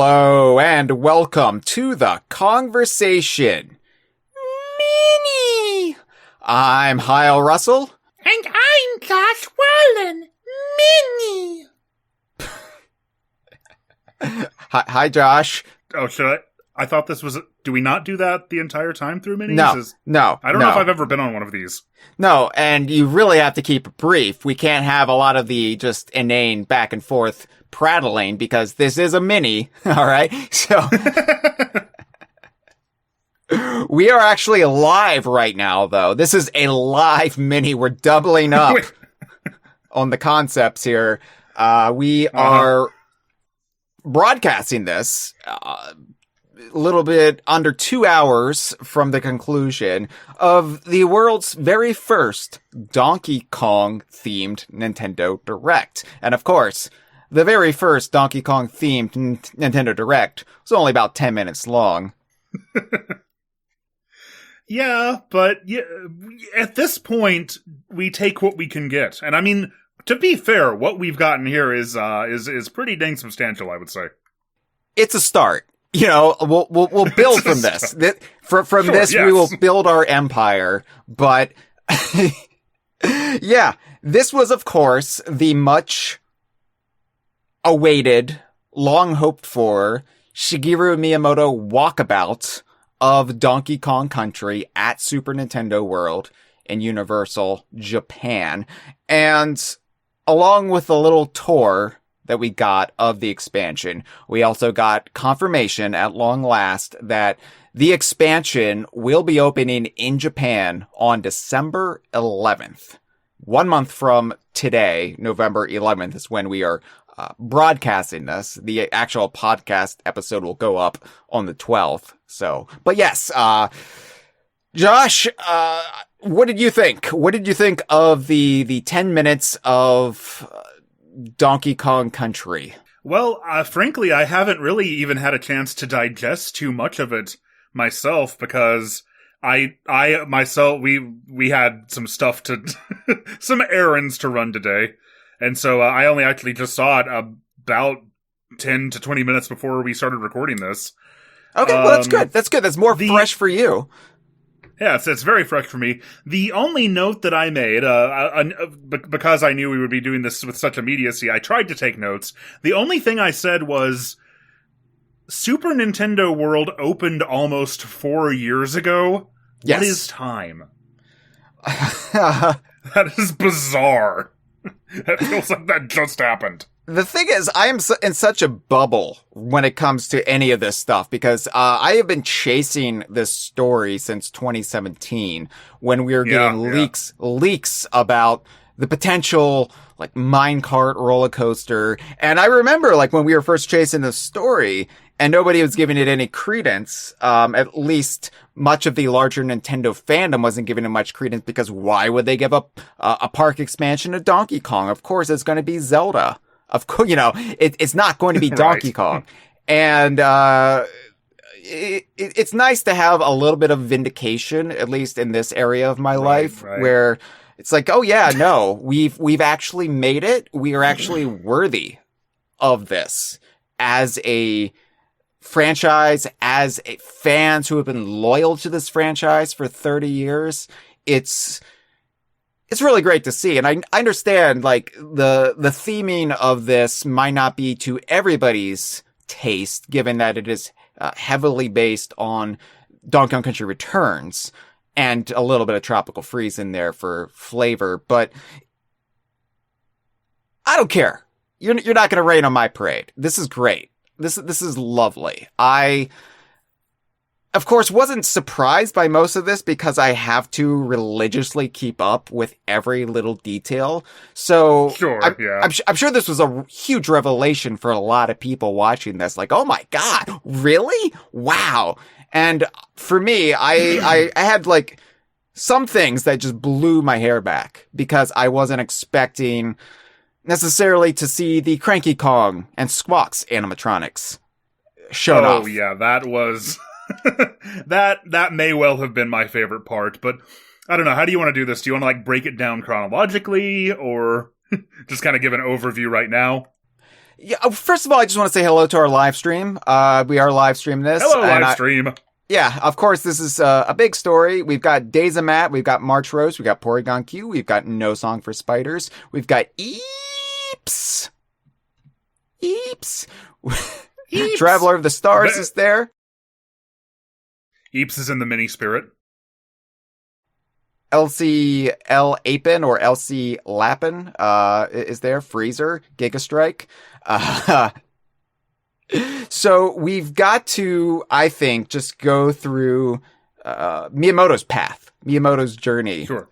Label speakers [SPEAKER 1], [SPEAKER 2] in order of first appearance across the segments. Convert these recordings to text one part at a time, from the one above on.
[SPEAKER 1] Hello and welcome to the Kongversation. Mini! I'm Hyle Russell.
[SPEAKER 2] And I'm Josh Wallen. Mini!
[SPEAKER 1] Hi, Josh.
[SPEAKER 3] Oh, should I thought this was... Do we not do that the entire time through minis?
[SPEAKER 1] No.
[SPEAKER 3] I don't know if I've ever been on one of these.
[SPEAKER 1] No, and you really have to keep it brief. We can't have a lot of the just inane back and forth prattling because this is a mini, all right? So we are actually live right now, though. This is a live mini. We're doubling up on the concepts here. We are broadcasting this a little bit under 2 hours from the conclusion of the world's very first Donkey Kong themed Nintendo Direct. And of course, the very first Donkey Kong themed Nintendo Direct was only about 10 minutes long.
[SPEAKER 3] Yeah, but at this point, we take what we can get. And I mean, to be fair, what we've gotten here is pretty dang substantial, I would say.
[SPEAKER 1] It's a start. You know, we'll build from this. From this, yes. We will build our empire. But yeah, this was, of course, the much awaited, long hoped for Shigeru Miyamoto walkabout of Donkey Kong Country at Super Nintendo World in Universal Japan. And along with a little tour that we got of the expansion, we also got confirmation at long last that the expansion will be opening in Japan on December 11th. 1 month from today, November 11th, is when we are broadcasting this. The actual podcast episode will go up on the 12th. So, but yes, Josh, what did you think? What did you think of the 10 minutes of Donkey Kong Country?
[SPEAKER 3] Well, frankly, I haven't really even had a chance to digest too much of it myself because I myself, we had some stuff to, some errands to run today. And so I only actually just saw it about 10 to 20 minutes before we started recording this.
[SPEAKER 1] Okay, well, that's good. That's good. That's more fresh for you.
[SPEAKER 3] Yeah, it's very fresh for me. The only note that I made, because I knew we would be doing this with such immediacy, I tried to take notes. The only thing I said was, Super Nintendo World opened almost 4 years ago.
[SPEAKER 1] Yes.
[SPEAKER 3] What is time? That is bizarre. It feels like that just happened.
[SPEAKER 1] The thing is, I am in such a bubble when it comes to any of this stuff because I have been chasing this story since 2017 when we were getting leaks about the potential like minecart roller coaster. And I remember like when we were first chasing this story and nobody was giving it any credence, at least much of the larger Nintendo fandom wasn't giving it much credence because why would they give up a park expansion to Donkey Kong? Of course, it's going to be Zelda. Of course, you know, it's not going to be Donkey Kong. And it's nice to have a little bit of vindication, at least in this area of my life, where it's like, oh yeah, no, we've actually made it. We are actually worthy of this as a franchise, as fans who have been loyal to this franchise for 30 years. It's really great to see. And I understand, like, the theming of this might not be to everybody's taste, given that it is heavily based on Donkey Kong Country Returns and a little bit of Tropical Freeze in there for flavor. But I don't care. You're not going to rain on my parade. This is great. This is lovely. I, of course, wasn't surprised by most of this because I have to religiously keep up with every little detail. So I'm sure this was a huge revelation for a lot of people watching this. Like, oh my God, really? Wow. And for me, I had like some things that just blew my hair back because I wasn't expecting necessarily to see the Cranky Kong and Squawks animatronics shown off.
[SPEAKER 3] Oh yeah, that was that may well have been my favorite part, but I don't know, how do you want to do this? Do you want to like break it down chronologically or just kind of give an overview right now?
[SPEAKER 1] Yeah, first of all, I just want to say hello to our live stream. We are live streaming this.
[SPEAKER 3] Hello, live stream.
[SPEAKER 1] Yeah, of course, this is a big story. We've got Days of Matt, we've got March Rose, we've got Porygon Q, we've got No Song for Spiders, we've got Eeps. Traveler of the Stars is there.
[SPEAKER 3] Eeps is in the mini spirit.
[SPEAKER 1] Elsie L. Apin or Elsie Lappin is there. Freezer, Gigastrike. So we've got to, I think, just go through Miyamoto's path, Miyamoto's journey,
[SPEAKER 3] Sure.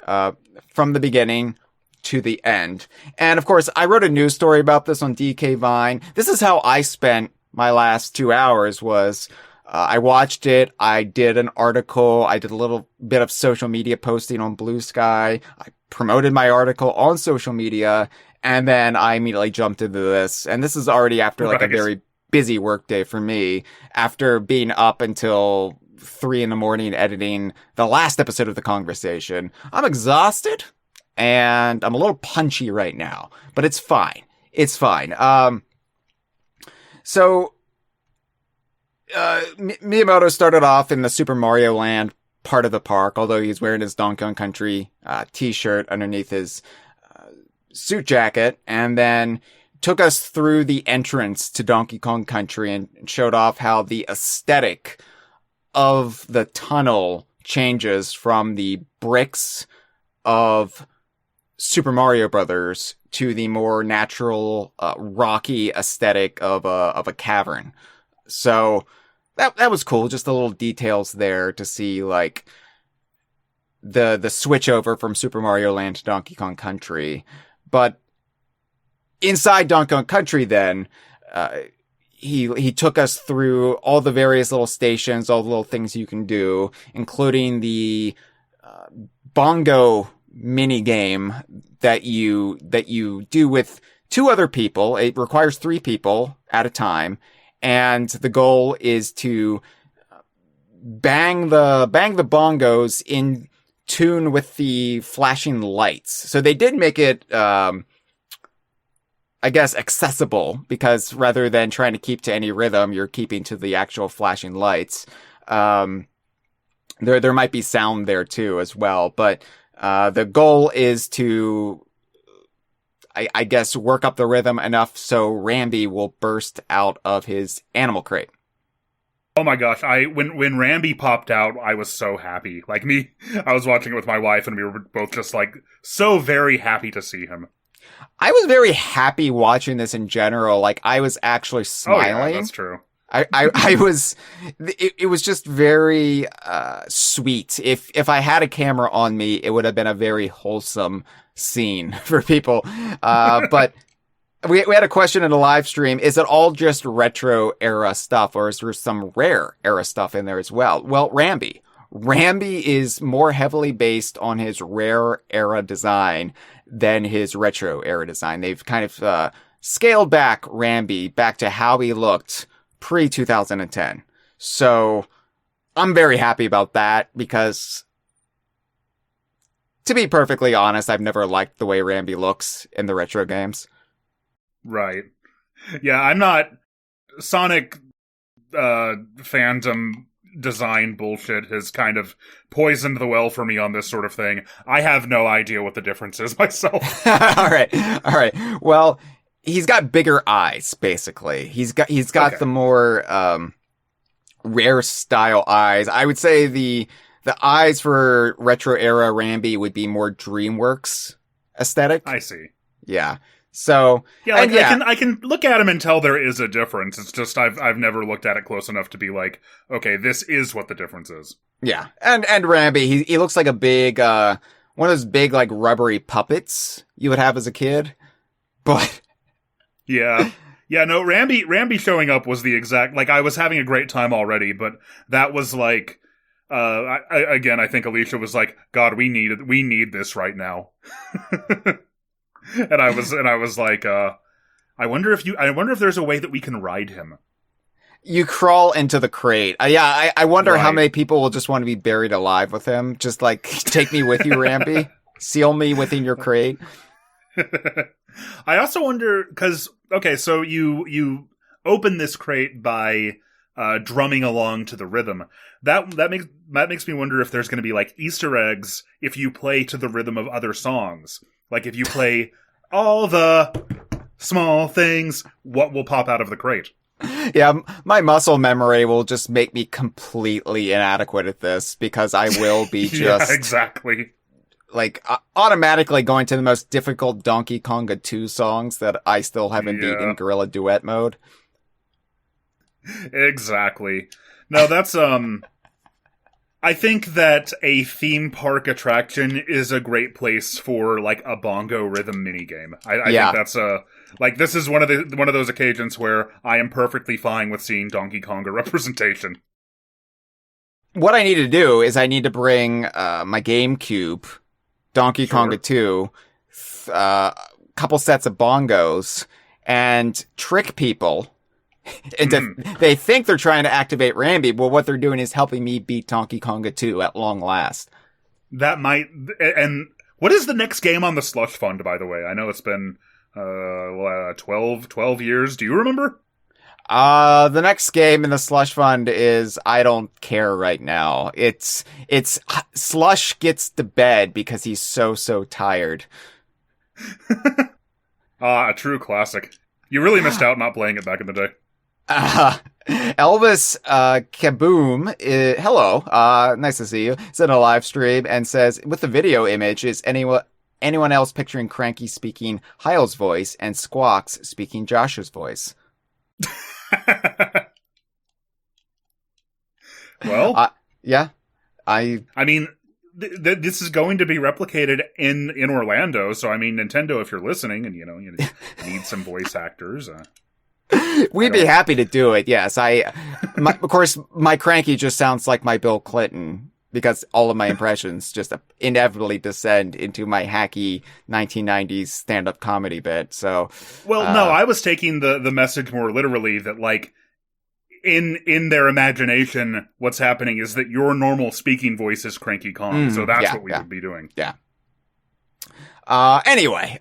[SPEAKER 1] From the beginning to the end. And of course, I wrote a news story about this on DK Vine. This is how I spent my last 2 hours was I watched it. I did an article. I did a little bit of social media posting on Blue Sky. I promoted my article on social media, and then I immediately jumped into this. And this is already after like a very busy work day for me, after being up until 3 a.m. editing the last episode of the Kongversation. I'm exhausted and I'm a little punchy right now, but it's fine. It's fine. Miyamoto started off in the Super Mario Land part of the park, although he's wearing his Donkey Kong Country t-shirt underneath his suit jacket, and then took us through the entrance to Donkey Kong Country and showed off how the aesthetic of the tunnel changes from the bricks of Super Mario Brothers to the more natural, rocky aesthetic of a cavern. So that was cool. Just the little details there to see like the switch over from Super Mario Land to Donkey Kong Country. But inside Donkey Kong Country then, he took us through all the various little stations, all the little things you can do, including the bongo mini game that you do with 2 other people. It requires 3 people at a time. And the goal is to bang the bongos in tune with the flashing lights. So they did make it, I guess, accessible, because rather than trying to keep to any rhythm, you're keeping to the actual flashing lights. There might be sound there too as well, but the goal is to, I guess, work up the rhythm enough so Rambi will burst out of his animal crate.
[SPEAKER 3] Oh my gosh, when Rambi popped out, I was so happy. Like me, I was watching it with my wife and we were both just like so very happy to see him.
[SPEAKER 1] I was very happy watching this in general. Like, I was actually smiling.
[SPEAKER 3] Oh yeah, that's true.
[SPEAKER 1] I was, it was just very, sweet. If I had a camera on me, it would have been a very wholesome scene for people. But we had a question in the live stream. Is it all just retro era stuff, or is there some rare era stuff in there as well? Well, Rambi is more heavily based on his rare era design than his retro era design. They've kind of, scaled back Rambi back to how he looked pre-2010. So I'm very happy about that, because to be perfectly honest, I've never liked the way Rambi looks in the retro games.
[SPEAKER 3] Right. Yeah, I'm not Sonic fandom design bullshit has kind of poisoned the well for me on this sort of thing. I have no idea what the difference is myself.
[SPEAKER 1] All right. Well, he's got bigger eyes, basically. He's got okay. The more rare style eyes. I would say the eyes for retro era Rambi would be more DreamWorks aesthetic.
[SPEAKER 3] I see.
[SPEAKER 1] Yeah. So
[SPEAKER 3] yeah, like, I can look at him and tell there is a difference. It's just I've never looked at it close enough to be like, okay, this is what the difference is.
[SPEAKER 1] Yeah, and Rambi, he looks like a big one of those big like rubbery puppets you would have as a kid, but
[SPEAKER 3] yeah. No, Rambi showing up was the exact, like, I was having a great time already, but that was like, I think Alicia was like, God, we need this right now. and I was like, I wonder if there's a way that we can ride him.
[SPEAKER 1] You crawl into the crate. I wonder how many people will just want to be buried alive with him. Just like, take me with you, Rambi. Seal me within your crate.
[SPEAKER 3] I also wonder, because, okay, so you open this crate by drumming along to the rhythm. That makes me wonder if there's going to be, like, Easter eggs if you play to the rhythm of other songs. Like, if you play all the small things, what will pop out of the crate?
[SPEAKER 1] Yeah, my muscle memory will just make me completely inadequate at this because I will be just...
[SPEAKER 3] Yeah, exactly.
[SPEAKER 1] Like, automatically going to the most difficult Donkey Konga 2 songs that I still haven't beat in Gorilla Duet mode.
[SPEAKER 3] Exactly. No, that's, I think that a theme park attraction is a great place for, like, a bongo rhythm minigame. I think that's like, this is one of those occasions where I am perfectly fine with seeing Donkey Konga representation.
[SPEAKER 1] What I need to do is I need to bring my GameCube, Donkey Konga 2, couple sets of bongos, and trick people into they think they're trying to activate Rambi, but what they're doing is helping me beat Donkey Konga 2 at long last.
[SPEAKER 3] That might... And what is the next game on the slush fund, by the way? I know it's been 12 years. Do you remember?
[SPEAKER 1] The next game in the slush fund is I don't care right now. It's Slush gets to bed because he's so tired.
[SPEAKER 3] A true classic. You really missed out not playing it back in the day.
[SPEAKER 1] Elvis Kaboom, hello, nice to see you. It's in a live stream and says, with the video image, is anyone else picturing Cranky speaking Hyle's voice and Squawks speaking Josh's voice?
[SPEAKER 3] Well,
[SPEAKER 1] yeah,
[SPEAKER 3] I mean, this is going to be replicated in Orlando. So, I mean, Nintendo, if you're listening, and you need some voice actors.
[SPEAKER 1] We'd be happy to do it. Yes, of course, my Cranky just sounds like my Bill Clinton because all of my impressions just inevitably descend into my hacky 1990s stand-up comedy bit. So,
[SPEAKER 3] well, no, I was taking the message more literally that, like, in their imagination, what's happening is that your normal speaking voice is Cranky Kong. So that's what we would be doing.
[SPEAKER 1] Yeah. Anyway,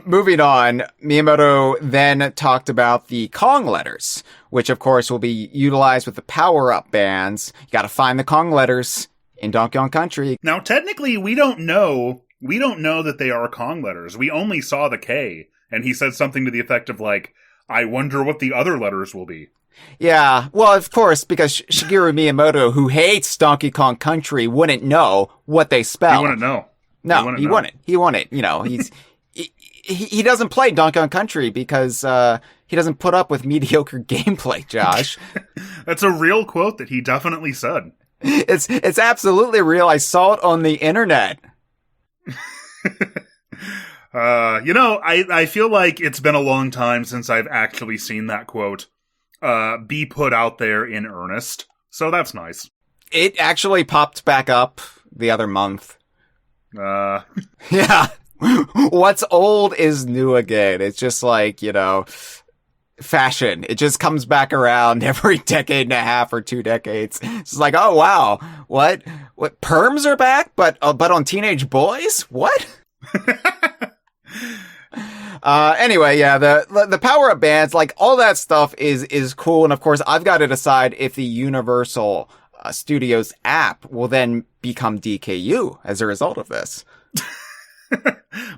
[SPEAKER 1] moving on, Miyamoto then talked about the Kong letters, which of course will be utilized with the power-up bands. You gotta find the Kong letters in Donkey Kong Country.
[SPEAKER 3] Now, technically, we don't know that they are Kong letters. We only saw the K, and he said something to the effect of, like, I wonder what the other letters will be.
[SPEAKER 1] Yeah, well, of course, because Shigeru Miyamoto, who hates Donkey Kong Country, wouldn't know what they spell.
[SPEAKER 3] He wouldn't know.
[SPEAKER 1] No, he wouldn't. He wouldn't. You know, he doesn't play Donkey Kong Country because he doesn't put up with mediocre gameplay, Josh.
[SPEAKER 3] That's a real quote that he definitely said.
[SPEAKER 1] It's absolutely real. I saw it on the internet.
[SPEAKER 3] I feel like it's been a long time since I've actually seen that quote be put out there in earnest. So that's nice.
[SPEAKER 1] It actually popped back up the other month. Yeah. What's old is new again. It's just like, fashion. It just comes back around every decade and a half or 2 decades. It's like, oh wow, what perms are back, but on teenage boys? What? Anyway, yeah, the power up bands, like all that stuff is cool, and of course I've got to decide if the Universal Studios app will then become DKU as a result of this.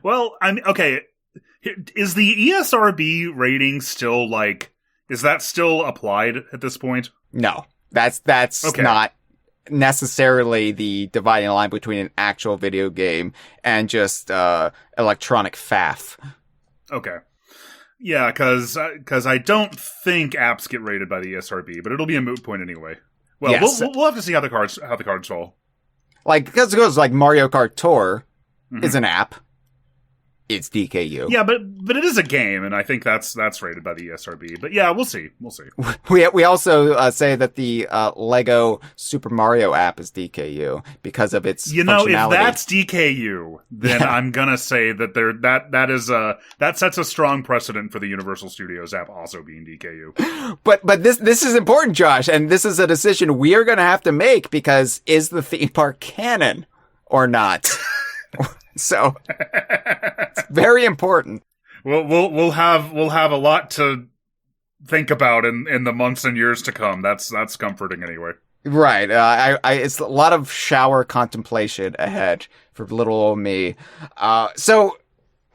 [SPEAKER 3] Well, I mean, okay. Is the ESRB rating still, like, is that still applied at this point?
[SPEAKER 1] No, that's okay. Not necessarily the dividing line between an actual video game and just electronic faff. Okay.
[SPEAKER 3] Yeah, because I don't think apps get rated by the ESRB, but it'll be a moot point anyway. Well, yes. we'll have to see how the cards fall.
[SPEAKER 1] Like, because it goes like Mario Kart Tour is an app. It's DKU.
[SPEAKER 3] Yeah, but it is a game, and I think that's rated by the ESRB. But yeah, we'll see.
[SPEAKER 1] We also say that the Lego Super Mario app is DKU because of its functionality.
[SPEAKER 3] If that's DKU, then I'm gonna say that that sets a strong precedent for the Universal Studios app also being DKU.
[SPEAKER 1] But this is important, Josh, and this is a decision we are gonna have to make because is the theme park canon or not? So, it's very important.
[SPEAKER 3] we'll have a lot to think about in the months and years to come. That's comforting anyway.
[SPEAKER 1] Right. It's a lot of shower contemplation ahead for little old me. So,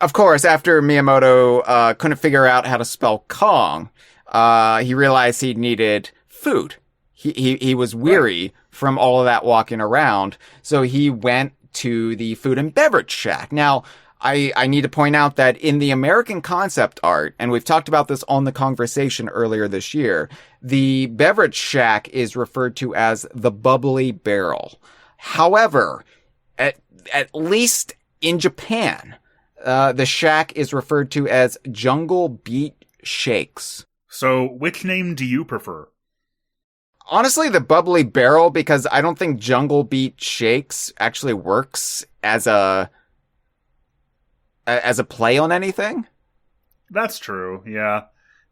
[SPEAKER 1] of course, after Miyamoto couldn't figure out how to spell Kong, he realized he needed food. He was weary from all of that walking around, so he went to the food and beverage shack. Now, I need to point out that in the American concept art, and we've talked about this on the Kongversation earlier this year, the beverage shack is referred to as the bubbly barrel. However, at least in Japan, the shack is referred to as Jungle Beat Shakes.
[SPEAKER 3] So, which name do you prefer?
[SPEAKER 1] Honestly, the bubbly barrel, because I don't think Jungle Beat Shakes actually works as a play on anything.
[SPEAKER 3] That's true, yeah.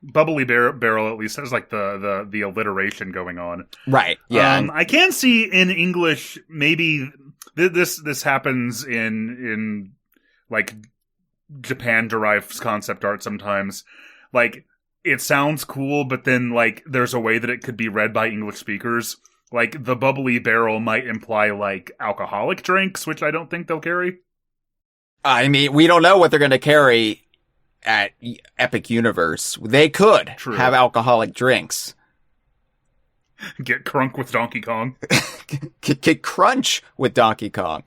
[SPEAKER 3] Bubbly barrel at least has like the alliteration going on.
[SPEAKER 1] Right, yeah.
[SPEAKER 3] I can see in English maybe this happens in like Japan derived concept art sometimes. Like it sounds cool, but then like there's a way that it could be read by English speakers. Like the bubbly barrel might imply like alcoholic drinks, which I don't think they'll carry.
[SPEAKER 1] I mean, we don't know what they're going to carry at Epic Universe. They could have alcoholic drinks.
[SPEAKER 3] Get crunk with Donkey Kong.
[SPEAKER 1] Get crunch with Donkey Kong.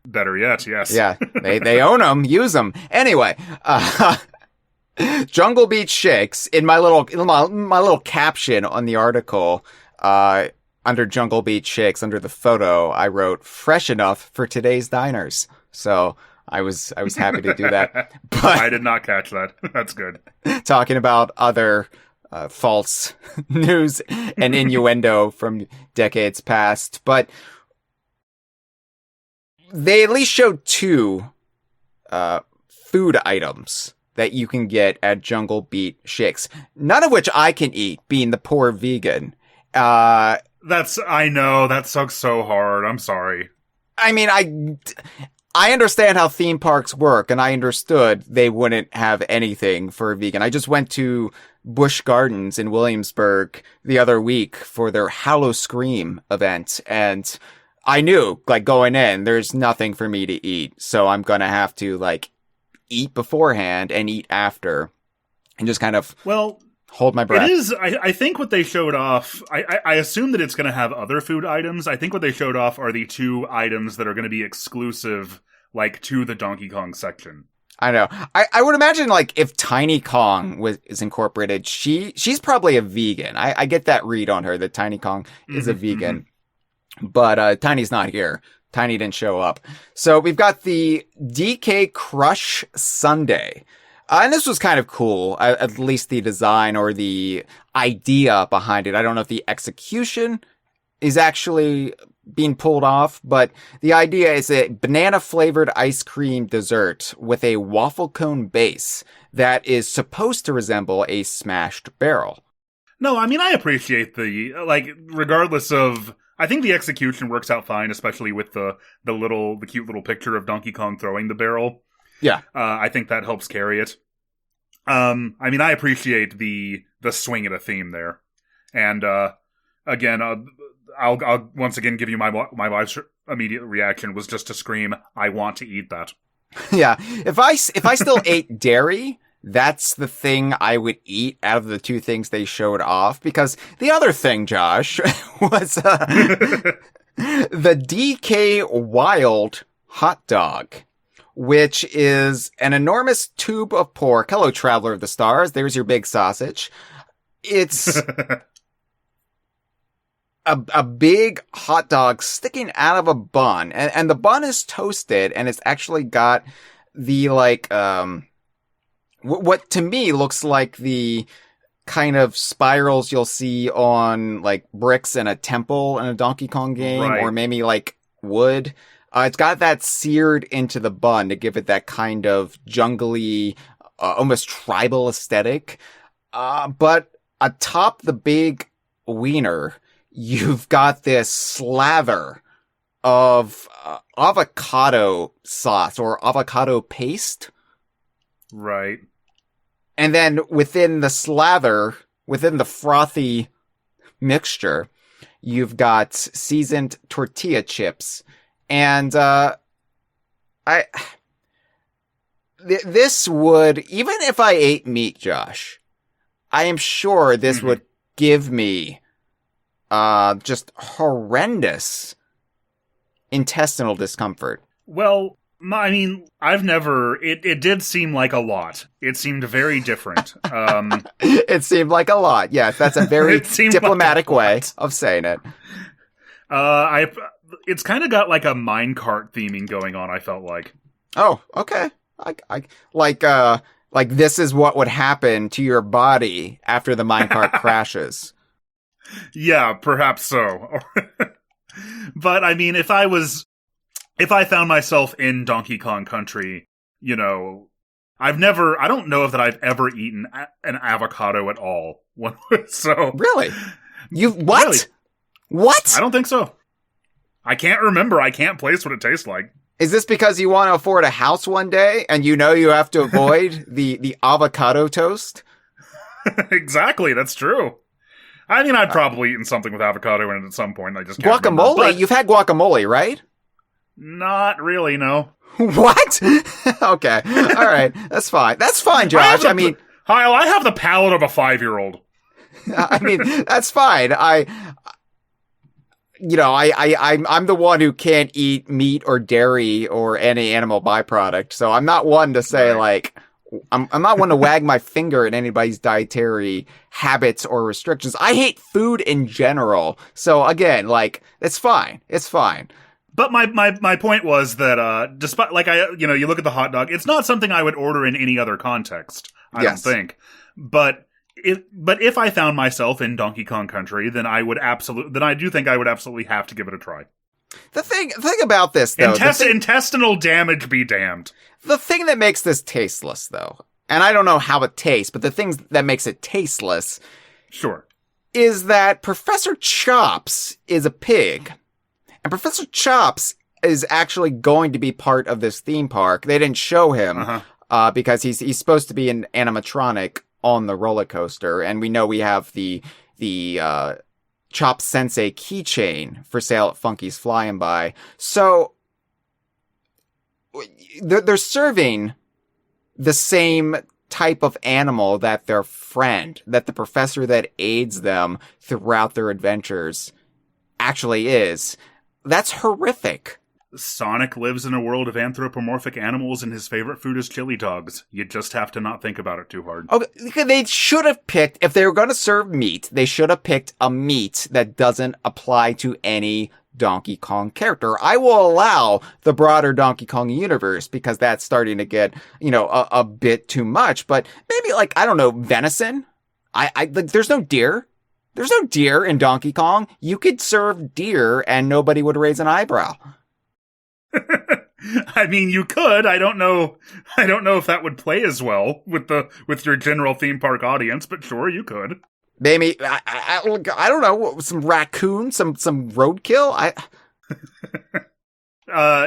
[SPEAKER 3] Better yet, yes.
[SPEAKER 1] Yeah, they own them, use them. Anyway, Jungle Beach Shakes, in my little caption on the article, under Jungle Beach Shakes, under the photo, I wrote, fresh enough for today's diners. So I was happy to do that. But
[SPEAKER 3] I did not catch that. That's good.
[SPEAKER 1] Talking about other false news and innuendo from decades past. But they at least showed two food items that you can get at Jungle Beat Shakes. None of which I can eat, being the poor vegan.
[SPEAKER 3] I know, that sucks so hard. I'm sorry.
[SPEAKER 1] I mean, I understand how theme parks work, and I understood they wouldn't have anything for a vegan. I just went to Busch Gardens in Williamsburg the other week for their Halloween event, and I knew, like, going in, there's nothing for me to eat, so I'm gonna have to, like, eat beforehand and eat after, and just kind of hold my breath.
[SPEAKER 3] It is, I think what they showed off, I assume that it's going to have other food items. I think what they showed off are the two items that are going to be exclusive, like, to the Donkey Kong section.
[SPEAKER 1] I know. I would imagine, like, if Tiny Kong is incorporated, she's probably a vegan. I get that read on her, that Tiny Kong is a vegan. But Tiny's not here. Tiny didn't show up. So we've got the DK Crush Sundae. And this was kind of cool, at least the design or the idea behind it. I don't know if the execution is actually being pulled off, but the idea is a banana-flavored ice cream dessert with a waffle cone base that is supposed to resemble a smashed barrel.
[SPEAKER 3] No, I mean, I appreciate regardless of... I think the execution works out fine, especially with the cute little picture of Donkey Kong throwing the barrel.
[SPEAKER 1] Yeah.
[SPEAKER 3] I think that helps carry it. I mean, I appreciate the swing at a theme there. And, again, I'll once again give you my wife's immediate reaction was just to scream, I want to eat that.
[SPEAKER 1] Yeah. If I still ate dairy, that's the thing I would eat out of the two things they showed off, because the other thing, Josh, was the DK Wild hot dog, which is an enormous tube of pork. Hello, Traveler of the Stars. There's your big sausage. It's a big hot dog sticking out of a bun, and the bun is toasted, and it's actually got the, like, what to me looks like the kind of spirals you'll see on, like, bricks in a temple in a Donkey Kong game,
[SPEAKER 3] right,
[SPEAKER 1] or maybe, like, wood. It's got that seared into the bun to give it that kind of jungly, almost tribal aesthetic. But atop the big wiener, you've got this slather of avocado sauce or avocado paste.
[SPEAKER 3] Right.
[SPEAKER 1] And then within the slather, within the frothy mixture, you've got seasoned tortilla chips. And this would, even if I ate meat, Josh, I am sure this would give me just horrendous intestinal discomfort.
[SPEAKER 3] Well, I mean, it did seem like a lot. It seemed very different.
[SPEAKER 1] It seemed like a lot. Yes, that's a very diplomatic way of saying it.
[SPEAKER 3] It's kind of got like a minecart theming going on, I felt like.
[SPEAKER 1] Oh, okay. Like this is what would happen to your body after the minecart crashes.
[SPEAKER 3] Yeah, perhaps so. But I mean, if I found myself in Donkey Kong Country, you know, I don't know that I've ever eaten an avocado at all. So
[SPEAKER 1] really, what?
[SPEAKER 3] Really?
[SPEAKER 1] What?
[SPEAKER 3] I don't think so. I can't remember. I can't place what it tastes like.
[SPEAKER 1] Is this because you want to afford a house one day and you know you have to avoid the avocado toast?
[SPEAKER 3] Exactly, that's true. I mean, I've probably eaten something with avocado in it at some point. I just can't
[SPEAKER 1] guacamole.
[SPEAKER 3] Remember,
[SPEAKER 1] You've had guacamole, right?
[SPEAKER 3] Not really, no.
[SPEAKER 1] What? Okay, all right, that's fine. That's fine, Josh.
[SPEAKER 3] Hyle, I have the palate of a 5-year-old.
[SPEAKER 1] I mean, that's fine. I'm the one who can't eat meat or dairy or any animal byproduct, so I'm not one to say like I'm not one to wag my finger at anybody's dietary habits or restrictions. I hate food in general, so again, like it's fine. It's fine.
[SPEAKER 3] But my point was that despite you look at the hot dog, it's not something I would order in any other context. I don't think, but. If I found myself in Donkey Kong Country, then I do think I would absolutely have to give it a try.
[SPEAKER 1] The thing about this, though...
[SPEAKER 3] Intestinal damage be damned.
[SPEAKER 1] The thing that makes this tasteless, though, and I don't know how it tastes, but the thing that makes it tasteless...
[SPEAKER 3] Sure.
[SPEAKER 1] ...is that Professor Chops is a pig. And Professor Chops is actually going to be part of this theme park. They didn't show him, because he's supposed to be an animatronic on the roller coaster, and we know we have the Chop Sensei keychain for sale at Funky's Flying By. So they're serving the same type of animal that their friend, that the professor that aids them throughout their adventures actually is. That's horrific.
[SPEAKER 3] Sonic lives in a world of anthropomorphic animals and his favorite food is chili dogs. You just have to not think about it too hard.
[SPEAKER 1] Okay, they should have picked, if they were going to serve meat, they should have picked a meat that doesn't apply to any Donkey Kong character. I will allow the broader Donkey Kong universe because that's starting to get, a bit too much, but maybe I don't know, venison? There's no deer. There's no deer in Donkey Kong. You could serve deer and nobody would raise an eyebrow.
[SPEAKER 3] I mean, you could. I don't know if that would play as well with your general theme park audience, but sure, you could.
[SPEAKER 1] Maybe I don't know, some raccoon, some roadkill.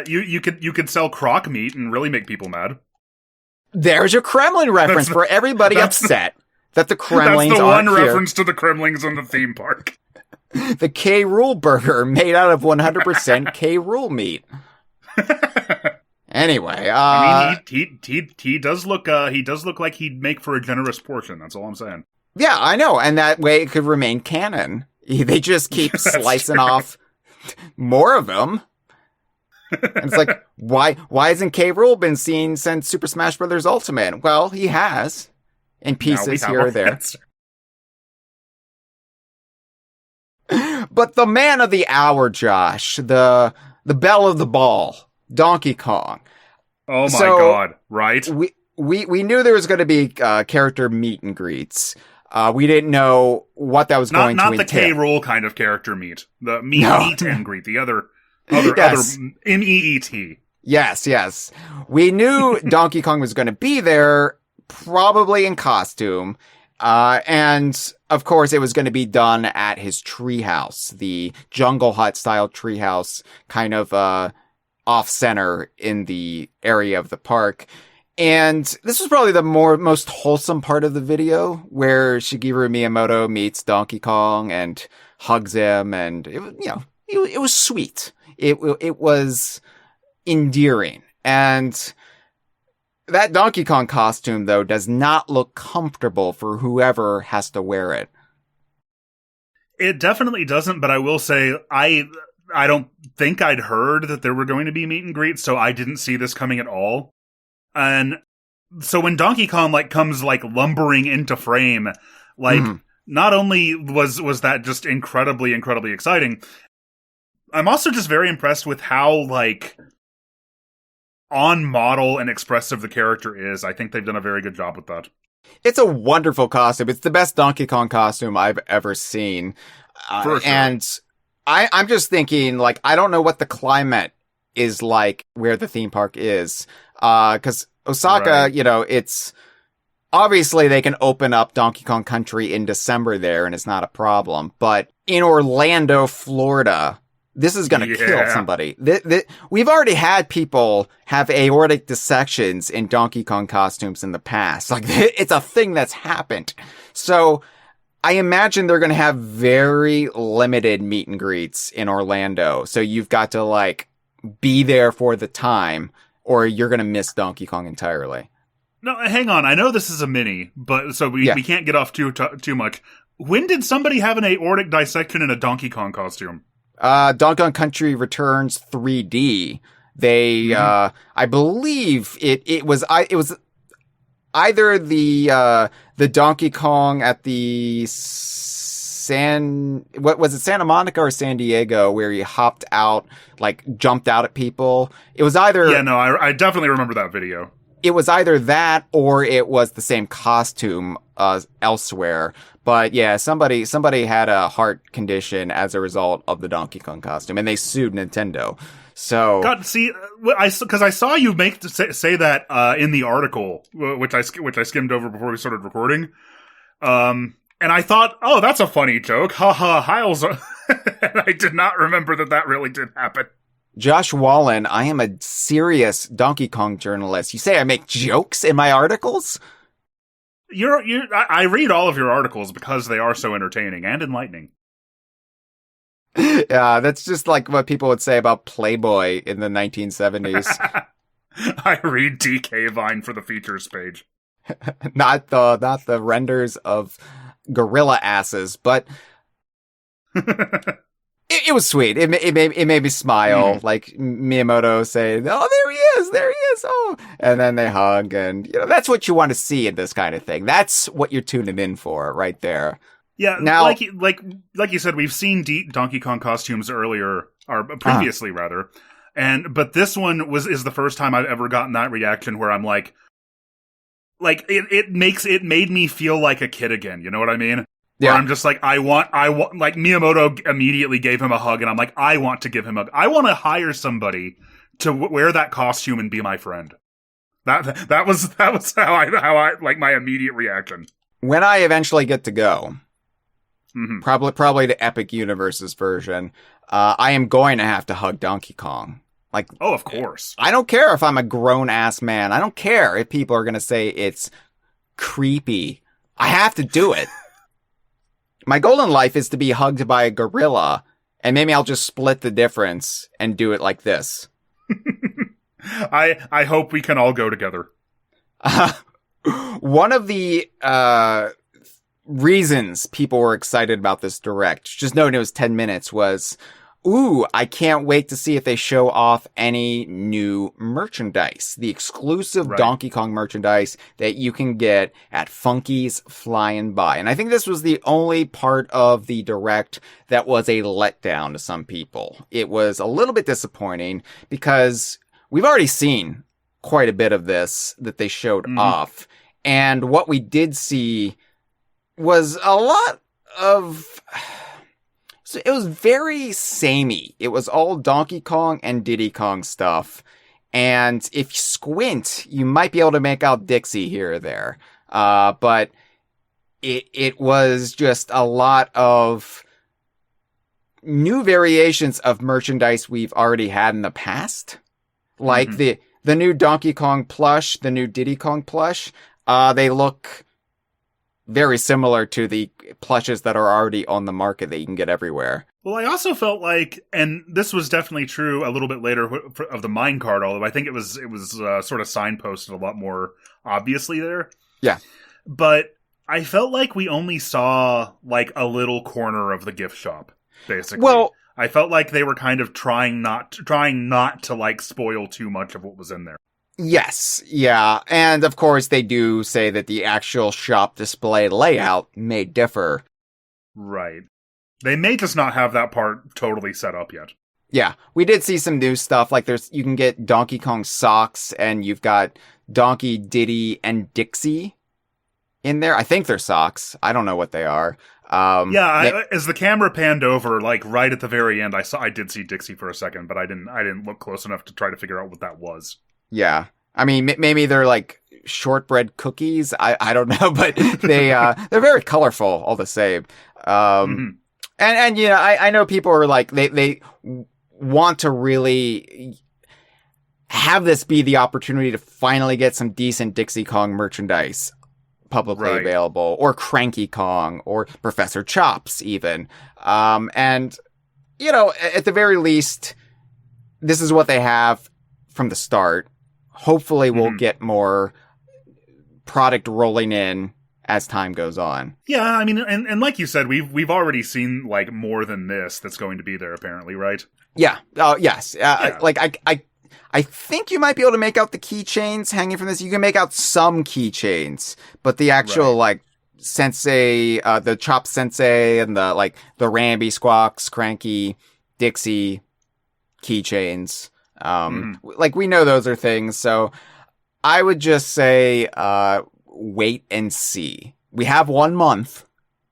[SPEAKER 3] You could sell croc meat and really make people mad.
[SPEAKER 1] There's your Kremlin reference for everybody upset that the Kremlings
[SPEAKER 3] That's the
[SPEAKER 1] aren't
[SPEAKER 3] one
[SPEAKER 1] here.
[SPEAKER 3] reference to the Kremlings in the theme park.
[SPEAKER 1] The K. Rool burger made out of 100% K. Rool meat. Anyway,
[SPEAKER 3] I mean, he does look like he'd make for a generous portion. That's all I'm saying.
[SPEAKER 1] Yeah, I know, and that way it could remain canon. They just keep slicing off more of them. And it's like, why hasn't K. Rool been seen since Super Smash Bros. Ultimate? Well, he has, in pieces here or there. But the man of the hour, Josh, the belle of the ball, Donkey Kong.
[SPEAKER 3] Oh my God! Right?
[SPEAKER 1] We knew there was going to be character meet and greets. We didn't know what that was going to entail.
[SPEAKER 3] Not the K. Rool kind of character meet. The meet and greet. The other MEET.
[SPEAKER 1] Yes. We knew Donkey Kong was going to be there, probably in costume. And of course it was going to be done at his treehouse, the Jungle Hut style treehouse, kind of, off center in the area of the park. And this was probably the most wholesome part of the video, where Shigeru Miyamoto meets Donkey Kong and hugs him, and it was sweet. It was endearing. And that Donkey Kong costume, though, does not look comfortable for whoever has to wear it.
[SPEAKER 3] It definitely doesn't, but I will say I don't think I'd heard that there were going to be meet and greets, so I didn't see this coming at all. And so when Donkey Kong comes lumbering into frame, not only was that just incredibly, incredibly exciting, I'm also just very impressed with how on model and expressive the character is. I think they've done a very good job with that.
[SPEAKER 1] It's a wonderful costume. It's the best Donkey Kong costume I've ever seen.
[SPEAKER 3] For sure.
[SPEAKER 1] And I'm just thinking, I don't know what the climate is like where the theme park is. Because Osaka,
[SPEAKER 3] Right.
[SPEAKER 1] It's obviously they can open up Donkey Kong Country in December there and it's not a problem. But in Orlando, Florida, this is going to kill somebody. We've already had people have aortic dissections in Donkey Kong costumes in the past. It's a thing that's happened. So I imagine they're going to have very limited meet and greets in Orlando. So you've got to be there for the time, or you're going to miss Donkey Kong entirely.
[SPEAKER 3] No, hang on. I know this is a mini, but so we can't get off too much. When did somebody have an aortic dissection in a Donkey Kong costume?
[SPEAKER 1] Donkey Kong Country Returns 3D. They, I believe it was either the Donkey Kong at the Santa Monica or San Diego, where he hopped out, jumped out at people. It was either...
[SPEAKER 3] Yeah, no, I definitely remember that video.
[SPEAKER 1] It was either that or it was the same costume elsewhere. But yeah, somebody had a heart condition as a result of the Donkey Kong costume, and they sued Nintendo. So
[SPEAKER 3] God, see, because I saw you say that in the article, which I skimmed over before we started recording, and I thought, oh, that's a funny joke, haha, Hyle's, and I did not remember that really did happen.
[SPEAKER 1] Josh Wallen, I am a serious Donkey Kong journalist. You say I make jokes in my articles?
[SPEAKER 3] I read all of your articles because they are so entertaining and enlightening.
[SPEAKER 1] Yeah, that's just what people would say about Playboy in the 1970s.
[SPEAKER 3] I read DK Vine for the features page.
[SPEAKER 1] not the renders of gorilla asses, but it was sweet. It made me smile. Miyamoto saying, "Oh, there he is, oh," and then they hug, and that's what you want to see in this kind of thing. That's what you're tuning in for, right there.
[SPEAKER 3] Yeah,
[SPEAKER 1] now,
[SPEAKER 3] like you said, we've seen Donkey Kong costumes previously rather, but this one is the first time I've ever gotten that reaction where I'm it made me feel like a kid again. You know what I mean?
[SPEAKER 1] Yeah.
[SPEAKER 3] Where I'm just I want, Miyamoto immediately gave him a hug, and I'm I want to give him I want to hire somebody to wear that costume and be my friend. That was how I my immediate reaction.
[SPEAKER 1] When I eventually get to go,
[SPEAKER 3] mm-hmm.
[SPEAKER 1] probably to Epic Universe's version, I am going to have to hug Donkey Kong.
[SPEAKER 3] Oh, of course.
[SPEAKER 1] I don't care if I'm a grown ass man. I don't care if people are going to say it's creepy. I have to do it. My goal in life is to be hugged by a gorilla, and maybe I'll just split the difference and do it like this.
[SPEAKER 3] I hope we can all go together.
[SPEAKER 1] One of the reasons people were excited about this direct, just knowing it was 10 minutes, was, I can't wait to see if they show off any new merchandise. The exclusive Donkey Kong merchandise that you can get at Funky's Flying By. And I think this was the only part of the direct that was a letdown to some people. It was a little bit disappointing because we've already seen quite a bit of this that they showed off. And what we did see was a lot of... So it was very samey. It was all Donkey Kong and Diddy Kong stuff. And if you squint, you might be able to make out Dixie here or there. But it was just a lot of new variations of merchandise we've already had in the past. Like the the new Donkey Kong plush, the new Diddy Kong plush, they look very similar to the plushes that are already on the market that you can get everywhere.
[SPEAKER 3] Well, I also felt like, and this was definitely true a little bit later of the Minecart, although I think it was sort of signposted a lot more obviously there.
[SPEAKER 1] Yeah.
[SPEAKER 3] But I felt like we only saw like a little corner of the gift shop, basically.
[SPEAKER 1] Well,
[SPEAKER 3] I felt like they were kind of trying not to like spoil too much of what was in there.
[SPEAKER 1] yes, yeah. And of course they do say that the actual shop display layout may differ.
[SPEAKER 3] Right. They may just not have that part totally set up yet.
[SPEAKER 1] Yeah, we did see some new stuff. Like you can get Donkey Kong socks, and you've got Donkey, Diddy, and Dixie in there. I think they're socks. I don't know what they are.
[SPEAKER 3] As the camera panned over, like right at the very end, I did see Dixie for a second, but I didn't look close enough to try to figure out what that was.
[SPEAKER 1] Yeah, I mean, maybe they're like shortbread cookies. I don't know, but they're very colorful all the same. And you know, I know people are like, they want to really have this be the opportunity to finally get some decent Dixie Kong merchandise publicly available, or Cranky Kong, or Professor Chops even. And, you know, at the very least, this is what they have from the start. Hopefully we'll get more product rolling in as time goes on.
[SPEAKER 3] Yeah, I mean, and like you said, we've already seen like more than this that's going to be there apparently, right?
[SPEAKER 1] Yeah. Yes. Like I think you might be able to make out the keychains hanging from this. You can make out some keychains, but the actual like Sensei, the Chop Sensei, and the the Ramby, Squawks, Cranky, Dixie keychains. Like we know those are things, so I would just say wait and see. We have 1 month.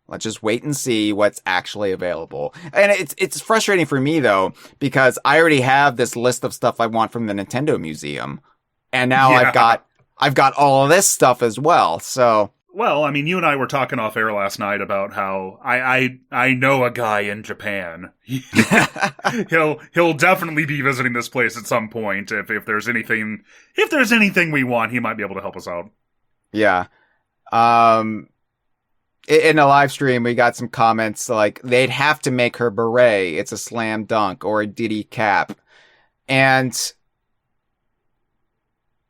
[SPEAKER 1] Let's just wait and see what's actually available. And it's frustrating for me though, because I already have this list of stuff I want from the Nintendo Museum. And now I've got all of this stuff as well. So,
[SPEAKER 3] well, I mean, you and I were talking off air last night about how I know a guy in Japan. He'll definitely be visiting this place at some point. If there's anything we want, he might be able to help us out.
[SPEAKER 1] Yeah. In a live stream, we got some comments like they'd have to make her beret. It's a slam dunk, or a Diddy cap. And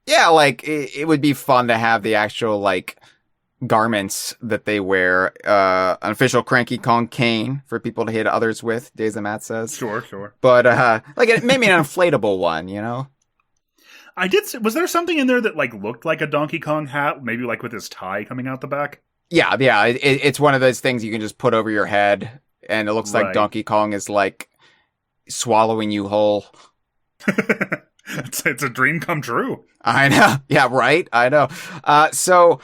[SPEAKER 1] yeah, like it would be fun to have the actual like garments that they wear. An official Cranky Kong cane for people to hit others with, Days of Matt says.
[SPEAKER 3] Sure.
[SPEAKER 1] But like maybe an inflatable one, you know?
[SPEAKER 3] Was there something in there that like looked like a Donkey Kong hat, maybe like with his tie coming out the back?
[SPEAKER 1] Yeah. It's one of those things you can just put over your head, and it looks like Donkey Kong is like swallowing you whole.
[SPEAKER 3] It's a dream come true.
[SPEAKER 1] I know. Yeah, right. I know. So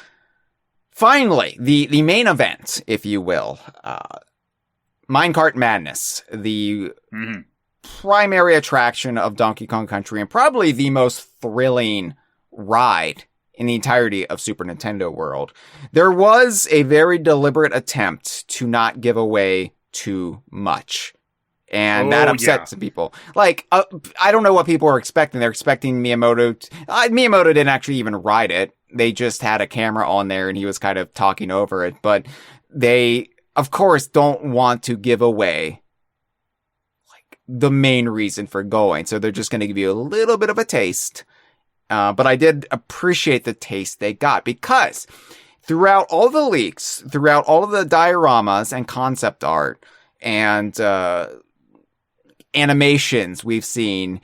[SPEAKER 1] finally, the main event, if you will, Minecart Madness, the primary attraction of Donkey Kong Country, and probably the most thrilling ride in the entirety of Super Nintendo World. There was a very deliberate attempt to not give away too much. And that upset some people. Like, I don't know what people were expecting. They're expecting Miyamoto. Miyamoto didn't actually even ride it. They just had a camera on there and he was kind of talking over it. But they, of course, don't want to give away like the main reason for going. So they're just going to give you a little bit of a taste. But I did appreciate the taste they got, because throughout all the leaks, throughout all of the dioramas and concept art and animations we've seen,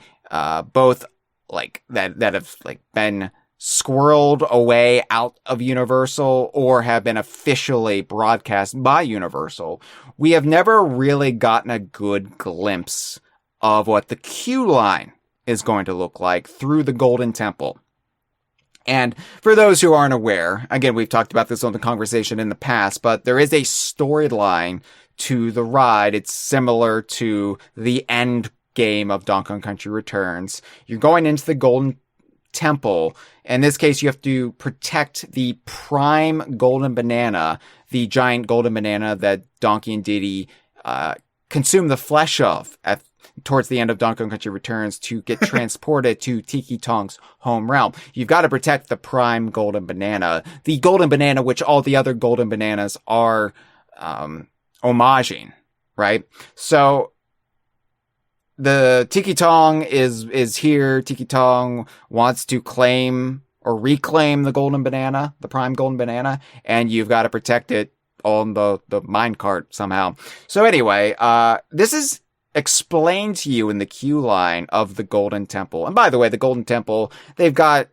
[SPEAKER 1] both like that have like been squirreled away out of Universal or have been officially broadcast by Universal, we have never really gotten a good glimpse of what the queue line is going to look like through the Golden Temple. And for those who aren't aware, again, we've talked about this on the Kongversation in the past, but there is a storyline to the ride. It's similar to the end game of Donkey Kong Country Returns. You're going into the Golden Temple. In this case, you have to protect the prime golden banana, the giant golden banana that Donkey and Diddy consume the flesh of at towards the end of Donkey Kong Country Returns to get transported to Tiki Tong's home realm. You've got to protect the prime golden banana, the golden banana which all the other golden bananas are homaging, right? So the Tiki Tong is here. Tiki Tong wants to claim or reclaim the golden banana, the prime golden banana, and you've got to protect it on the minecart somehow. So anyway, this is explained to you in the queue line of the Golden Temple. And by the way, the Golden Temple, they've got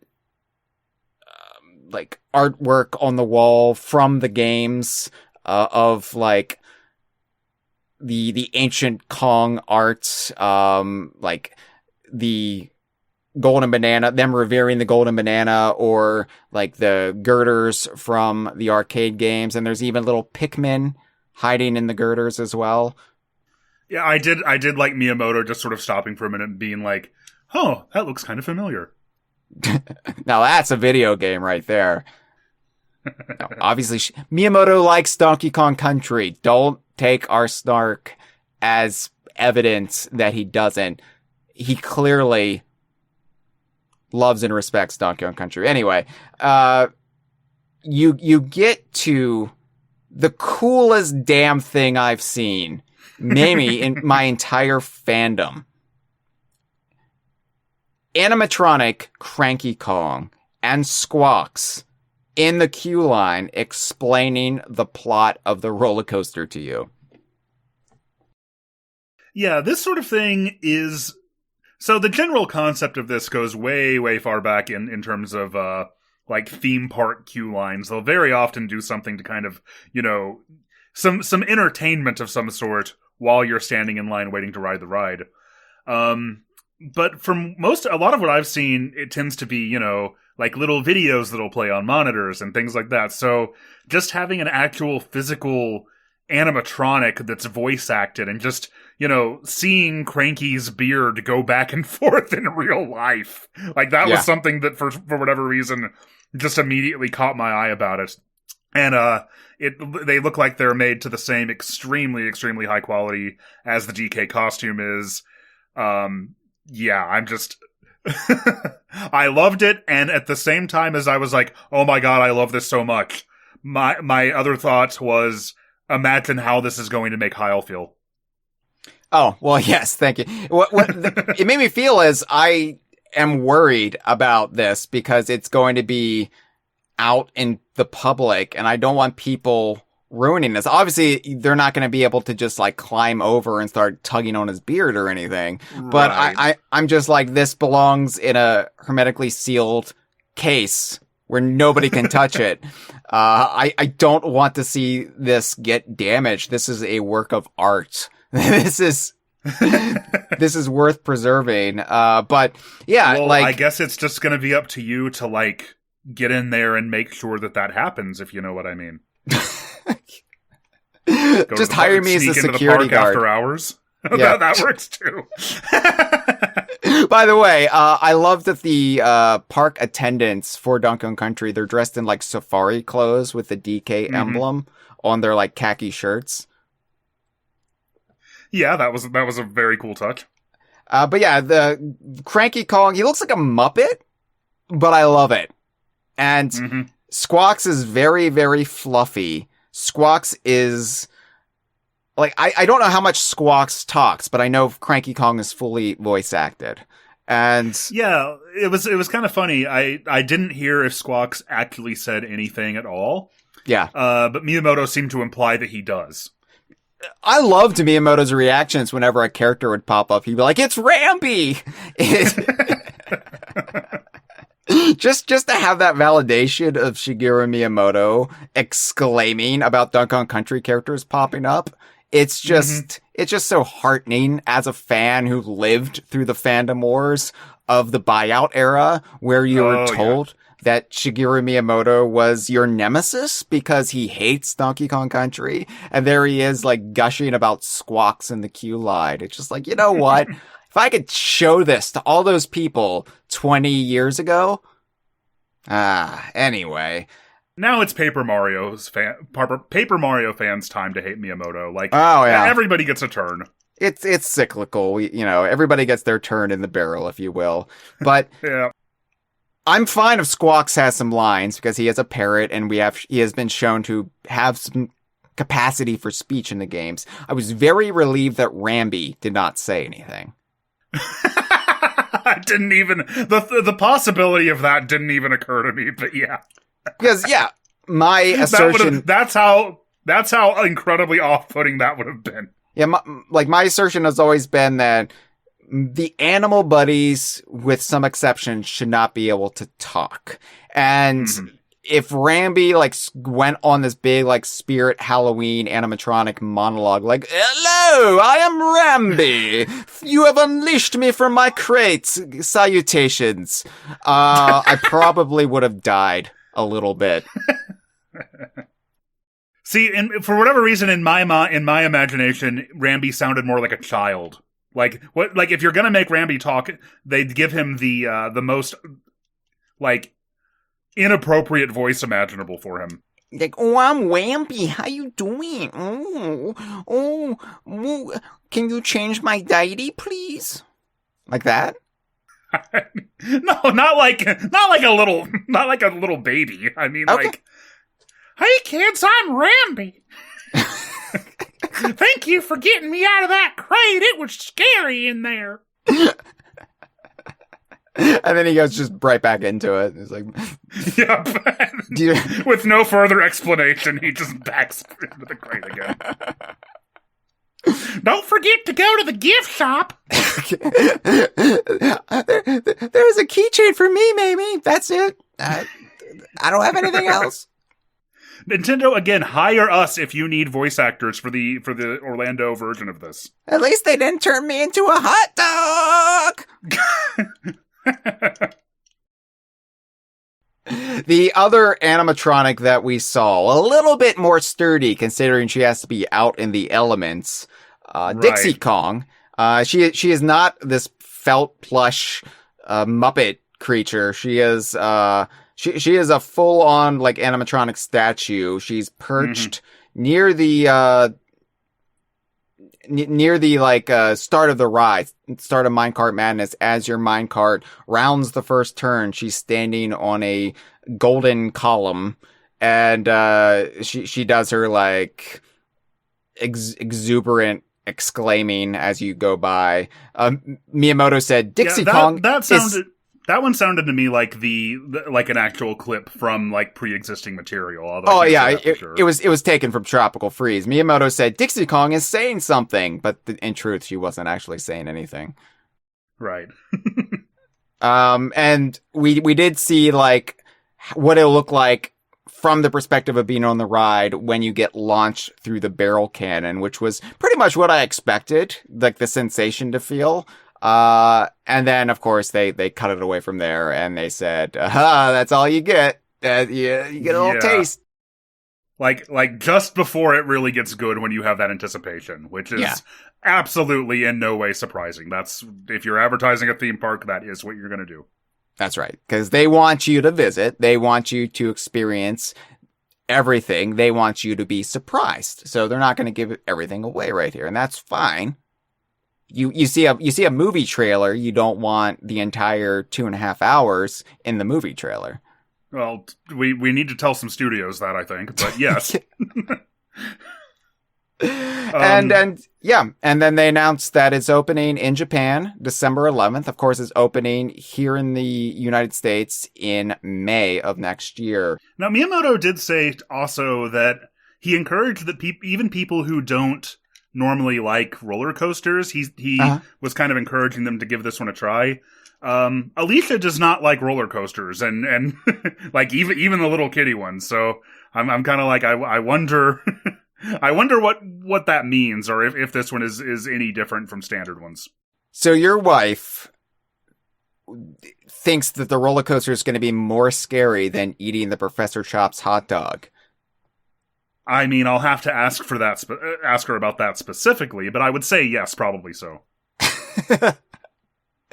[SPEAKER 1] like artwork on the wall from the games of like the ancient Kong arts, like the golden banana, them revering the golden banana, or like the girders from the arcade games. And there's even little Pikmin hiding in the girders as well.
[SPEAKER 3] Yeah, I did like Miyamoto just sort of stopping for a minute and being like, oh, that looks kind of familiar.
[SPEAKER 1] Now that's a video game right there. Now, obviously, Miyamoto likes Donkey Kong Country. Don't take our snark as evidence that he doesn't. He clearly loves and respects Donkey Kong Country. Anyway, you get to the coolest damn thing I've seen, maybe in my entire fandom. Animatronic Cranky Kong and Squawks in the queue line explaining the plot of the roller coaster to you.
[SPEAKER 3] Yeah, this sort of thing is... So the general concept of this goes way, way far back in terms of, like, theme park queue lines. They'll very often do something to kind of, you know, some entertainment of some sort while you're standing in line waiting to ride the ride. But from a lot of what I've seen, it tends to be, you know, like little videos that'll play on monitors and things like that. So just having an actual physical animatronic that's voice acted and just, you know, seeing Cranky's beard go back and forth in real life. Like that was something that for whatever reason just immediately caught my eye about it. And they look like they're made to the same extremely, extremely high quality as the DK costume is. Yeah, I'm just... I loved it, and at the same time as I was like, oh my god, I love this so much, my other thought was, imagine how this is going to make Hyle feel.
[SPEAKER 1] Oh, well, yes, thank you. It made me feel as I am worried about this because it's going to be out in the public, and I don't want people ruining this. Obviously, they're not going to be able to just like climb over and start tugging on his beard or anything. Right. But I'm just like, this belongs in a hermetically sealed case where nobody can touch it. I don't want to see this get damaged. This is a work of art. This is worth preserving. But yeah,
[SPEAKER 3] well,
[SPEAKER 1] like,
[SPEAKER 3] I guess it's just going to be up to you to like get in there and make sure that happens, if you know what I mean.
[SPEAKER 1] Just hire me as a security guard
[SPEAKER 3] after hours. Yeah. that works too.
[SPEAKER 1] By the way, I love that the park attendants for Donkey Kong Country, they're dressed in like safari clothes with the DK emblem on their like khaki shirts.
[SPEAKER 3] Yeah, that was a very cool touch.
[SPEAKER 1] But yeah, the Cranky Kong, he looks like a Muppet, but I love it. And Squawks is very, very fluffy. Squawks is like, I don't know how much Squawks talks, but I know Cranky Kong is fully voice acted. And
[SPEAKER 3] yeah, it was kind of funny. I didn't hear if Squawks actually said anything at all.
[SPEAKER 1] Yeah.
[SPEAKER 3] But Miyamoto seemed to imply that he does.
[SPEAKER 1] I loved Miyamoto's reactions whenever a character would pop up. He'd be like, "It's Rambi!" Just to have that validation of Shigeru Miyamoto exclaiming about Donkey Kong Country characters popping up, it's just so heartening as a fan who lived through the fandom wars of the buyout era, where you were told that Shigeru Miyamoto was your nemesis because he hates Donkey Kong Country, and there he is like gushing about Squawks in the queue line. It's just like, you know what? If I could show this to all those people 20 years ago. Anyway.
[SPEAKER 3] Now it's Paper Mario fans' time to hate Miyamoto. Like,
[SPEAKER 1] oh, yeah.
[SPEAKER 3] Everybody gets a turn.
[SPEAKER 1] It's cyclical. Everybody gets their turn in the barrel, if you will. But
[SPEAKER 3] Yeah.
[SPEAKER 1] I'm fine if Squawks has some lines because he is a parrot and he has been shown to have some capacity for speech in the games. I was very relieved that Rambi did not say anything.
[SPEAKER 3] I didn't even the possibility of that didn't even occur to me, but yeah.
[SPEAKER 1] Because my assertion
[SPEAKER 3] that's how incredibly off-putting that would have been.
[SPEAKER 1] Yeah, my assertion has always been that the animal buddies, with some exceptions, should not be able to talk. And if Rambi went on this big spirit Halloween animatronic monologue, "Hello, I am Rambi. You have unleashed me from my crate. Salutations." I probably would have died a little bit.
[SPEAKER 3] See, and for whatever reason, in my imagination, Rambi sounded more like a child. If you're gonna make Rambi talk, they'd give him the most inappropriate voice imaginable for him.
[SPEAKER 1] "Oh, I'm Rambi. How you doing? Oh, can you change my deity, please?" Like that?
[SPEAKER 3] No, not like a little baby. I mean,
[SPEAKER 1] Okay.
[SPEAKER 2] Hey kids, I'm Rambi. Thank you for getting me out of that crate. It was scary in there.
[SPEAKER 1] And then he goes just right back into it. It's like,
[SPEAKER 3] yep. With no further explanation, he just backs into the crate again.
[SPEAKER 2] Don't forget to go to the gift shop.
[SPEAKER 1] There's a keychain for me, Mamie. That's it. I don't have anything else.
[SPEAKER 3] Nintendo, again, hire us if you need voice actors for the Orlando version of this.
[SPEAKER 1] At least they didn't turn me into a hot dog. The other animatronic that we saw, a little bit more sturdy considering she has to be out in the elements, Dixie Kong. She is not this felt plush Muppet creature. She is she is a full on animatronic statue. She's perched near the start of the ride, start of Minecart Madness. As your minecart rounds the first turn, she's standing on a golden column, and she does her exuberant exclaiming as you go by. Miyamoto said, "Dixie Kong."
[SPEAKER 3] That one sounded to me like an actual clip from pre-existing material.
[SPEAKER 1] It was taken from Tropical Freeze. Miyamoto said Dixie Kong is saying something, but in truth, she wasn't actually saying anything.
[SPEAKER 3] Right.
[SPEAKER 1] And we did see what it'll look like from the perspective of being on the ride when you get launched through the barrel cannon, which was pretty much what I expected, the sensation to feel. And then, of course, they cut it away from there, and they said, "Aha, that's all you get. You get a little taste."
[SPEAKER 3] Just before it really gets good when you have that anticipation, which is absolutely in no way surprising. That's, if you're advertising a theme park, that is what you're going to do.
[SPEAKER 1] That's right. Because they want you to visit. They want you to experience everything. They want you to be surprised. So they're not going to give everything away right here. And that's fine. You see a movie trailer, you don't want the entire 2.5 hours in the movie trailer.
[SPEAKER 3] Well, we need to tell some studios that, I think, but yes.
[SPEAKER 1] And then they announced that it's opening in Japan December 11th. Of course, it's opening here in the United States in May of next year.
[SPEAKER 3] Now, Miyamoto did say also that he encouraged that even people who don't normally like roller coasters, he was kind of encouraging them to give this one a try. Alicia does not like roller coasters, and even the little kitty ones. So I'm kind of I wonder I wonder what that means, or if this one is any different from standard ones.
[SPEAKER 1] So your wife thinks that the roller coaster is going to be more scary than eating the Professor Chops hot dog.
[SPEAKER 3] I mean, I'll have to ask her about that specifically, but I would say yes, probably so.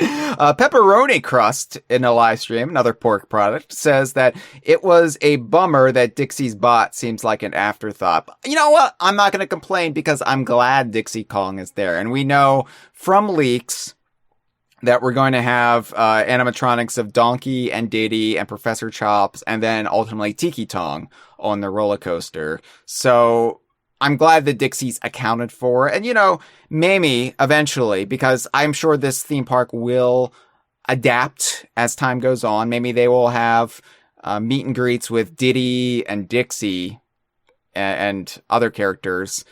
[SPEAKER 1] Pepperoni Crust in a live stream, another pork product, says that it was a bummer that Dixie's bot seems like an afterthought. You know what? I'm not going to complain because I'm glad Dixie Kong is there. And we know from leaks that we're going to have animatronics of Donkey and Diddy and Professor Chops and then ultimately Tiki Tong on the roller coaster. So I'm glad that Dixie's accounted for. And, you know, Mamie eventually, because I'm sure this theme park will adapt as time goes on. Maybe they will have meet and greets with Diddy and Dixie and other characters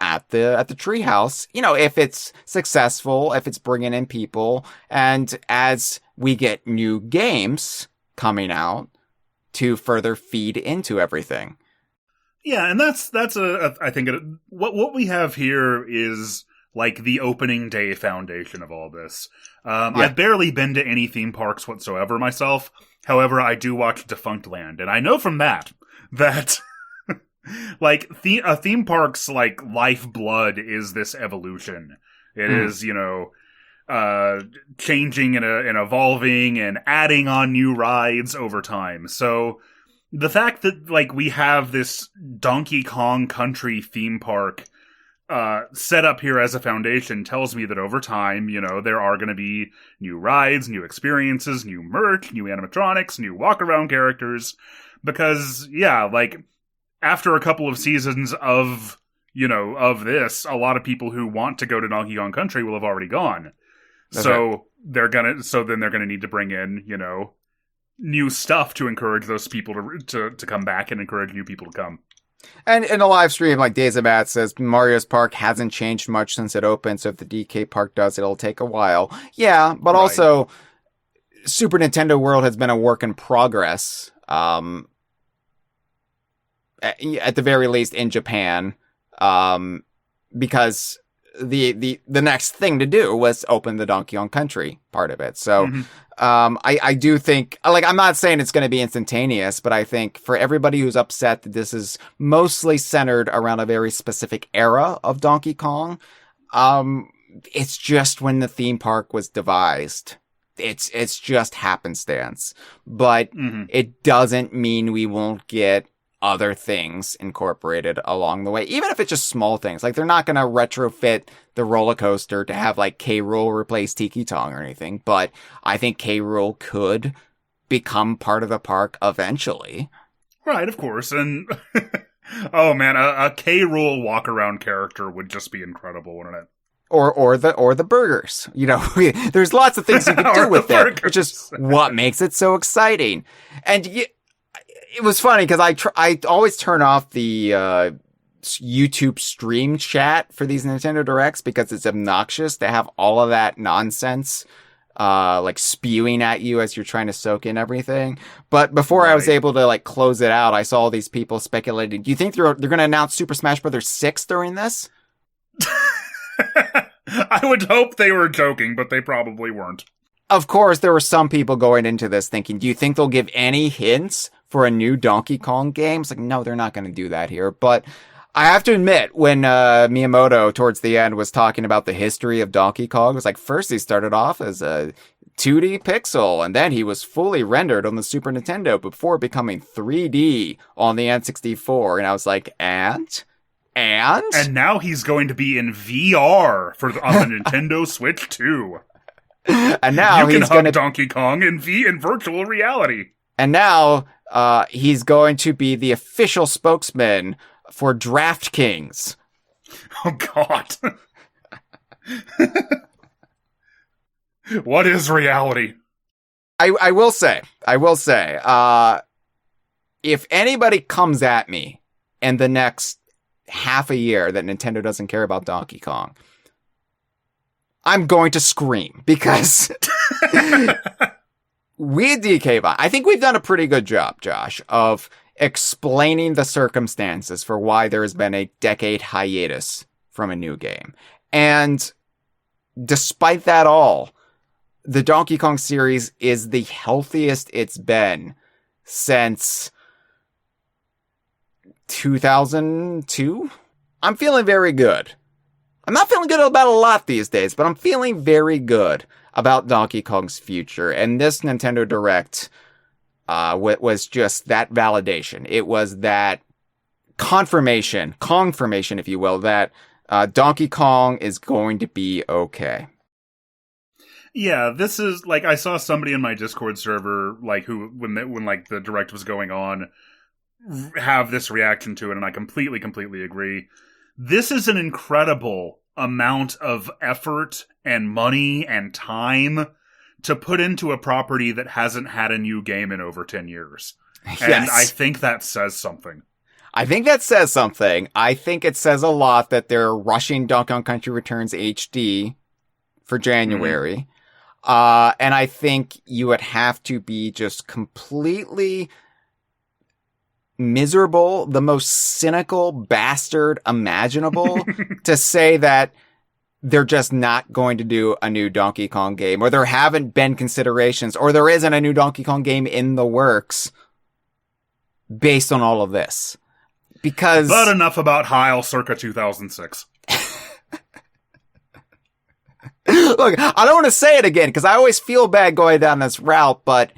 [SPEAKER 1] at the treehouse. You know, if it's successful, if it's bringing in people, and as we get new games coming out to further feed into everything.
[SPEAKER 3] Yeah, and that's I think what we have here is like the opening day foundation of all this. I've barely been to any theme parks whatsoever myself. However, I do watch Defunct Land, and I know from that like a theme park's like lifeblood is this evolution. It is, you know, changing and evolving and adding on new rides over time. So the fact that, like, we have this Donkey Kong Country theme park set up here as a foundation tells me that over time, you know, there are going to be new rides, new experiences, new merch, new animatronics, new walk-around characters. Because, yeah, like, after a couple of seasons of, you know, of this, a lot of people who want to go to Donkey Kong Country will have already gone.
[SPEAKER 1] That's
[SPEAKER 3] so
[SPEAKER 1] right.
[SPEAKER 3] then they're gonna need to bring in, you know, new stuff to encourage those people to come back and encourage new people to come.
[SPEAKER 1] And in a live stream, like Days of Matt says, Mario's Park hasn't changed much since it opened, so if the DK Park does, it'll take a while. Yeah, but also, Super Nintendo World has been a work in progress, at the very least in Japan, because the next thing to do was open the Donkey Kong Country part of it. So, I do think, like, I'm not saying it's going to be instantaneous, but I think for everybody who's upset that this is mostly centered around a very specific era of Donkey Kong, it's just when the theme park was devised. It's just happenstance, but it doesn't mean we won't get other things incorporated along the way, even if it's just small things. Like, they're not going to retrofit the roller coaster to have, like, K. Rool replace Tiki Tong or anything, but I think K. Rool could become part of the park eventually.
[SPEAKER 3] Right, of course. And oh man, a K. Rool walk-around character would just be incredible, wouldn't it?
[SPEAKER 1] Or the burgers. You know, there's lots of things you can do with it, which is what makes it so exciting. And it was funny because I always turn off the YouTube stream chat for these Nintendo Directs because it's obnoxious to have all of that nonsense like spewing at you as you're trying to soak in everything. But before I was able to like close it out, I saw all these people speculating. Do you think they're going to announce Super Smash Bros. 6 during this?
[SPEAKER 3] I would hope they were joking, but they probably weren't.
[SPEAKER 1] Of course, there were some people going into this thinking, do you think they'll give any hints for a new Donkey Kong game? It's like, no, they're not going to do that here. But I have to admit, when Miyamoto, towards the end, was talking about the history of Donkey Kong, it was like, first he started off as a 2D pixel, and then he was fully rendered on the Super Nintendo before becoming 3D on the N64. And I was like, And
[SPEAKER 3] now he's going to be in VR on the Nintendo Switch 2.
[SPEAKER 1] And now
[SPEAKER 3] you can hug Donkey Kong in virtual reality.
[SPEAKER 1] And now he's going to be the official spokesman for DraftKings.
[SPEAKER 3] Oh God. What is reality?
[SPEAKER 1] I will say, if anybody comes at me in the next half a year that Nintendo doesn't care about Donkey Kong, I'm going to scream because we at DKBot, I think we've done a pretty good job, Josh, of explaining the circumstances for why there has been a decade hiatus from a new game. And despite that all, the Donkey Kong series is the healthiest it's been since 2002. I'm feeling very good I'm not feeling good about a lot these days, but I'm feeling very good about Donkey Kong's future. And this Nintendo Direct was just that validation. It was that confirmation, if you will, that Donkey Kong is going to be okay.
[SPEAKER 3] Yeah, this is, like, I saw somebody in my Discord server, like, who, when like, the Direct was going on, have this reaction to it, and I completely agree. This is an incredible amount of effort and money and time to put into a property that hasn't had a new game in over 10 years.
[SPEAKER 1] Yes.
[SPEAKER 3] And I think that says something.
[SPEAKER 1] I think that says something. I think it says a lot that they're rushing Donkey Kong Country Returns HD for January. And I think you would have to be just completely miserable, the most cynical bastard imaginable to say that they're just not going to do a new Donkey Kong game, or there haven't been considerations, or there isn't a new Donkey Kong game in the works based on all of this. Because...
[SPEAKER 3] But enough about Hyle circa 2006.
[SPEAKER 1] Look, I don't want to say it again, because I always feel bad going down this route, but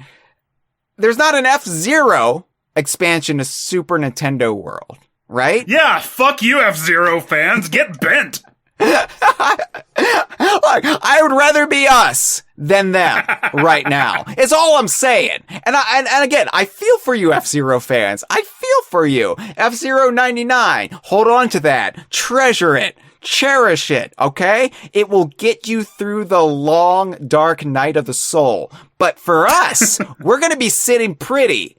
[SPEAKER 1] there's not an F-Zero expansion to Super Nintendo World, right?
[SPEAKER 3] Yeah, fuck you, F-Zero fans. Get bent.
[SPEAKER 1] Look, I would rather be us than them right now. It's all I'm saying. And again, I feel for you, F-Zero fans. I feel for you. F-Zero 99. Hold on to that. Treasure it. Cherish it, okay? It will get you through the long, dark night of the soul. But for us, we're gonna be sitting pretty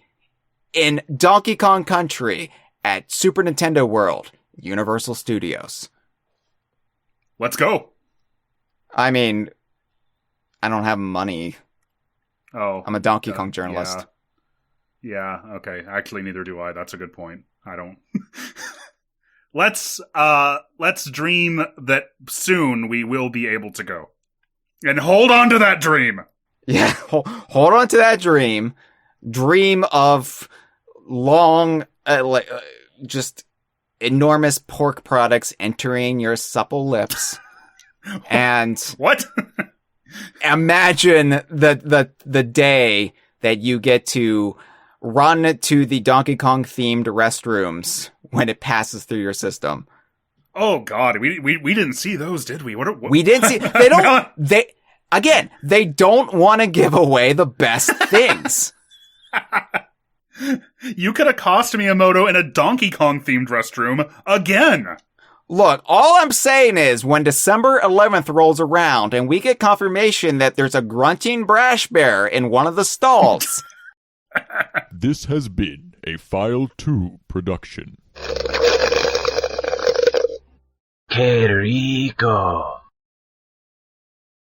[SPEAKER 1] in Donkey Kong Country at Super Nintendo World, Universal Studios.
[SPEAKER 3] Let's go.
[SPEAKER 1] I mean, I don't have money.
[SPEAKER 3] Oh.
[SPEAKER 1] I'm a Donkey Kong journalist.
[SPEAKER 3] Yeah, okay. Actually, neither do I. That's a good point. I don't. Let's dream that soon we will be able to go. And hold on to that dream.
[SPEAKER 1] Yeah, hold on to that dream. Dream of long, just enormous pork products entering your supple lips. And
[SPEAKER 3] what?
[SPEAKER 1] Imagine the day that you get to run to the Donkey Kong themed restrooms when it passes through your system.
[SPEAKER 3] Oh God, we didn't see those, did we? What?
[SPEAKER 1] We didn't see. They don't. They don't want to give away the best things.
[SPEAKER 3] You could accost Miyamoto in a Donkey Kong themed restroom again.
[SPEAKER 1] Look, all I'm saying is when December 11th rolls around and we get confirmation that there's a grunting brash bear in one of the stalls.
[SPEAKER 4] This has been a File 2 production.
[SPEAKER 5] Que rico.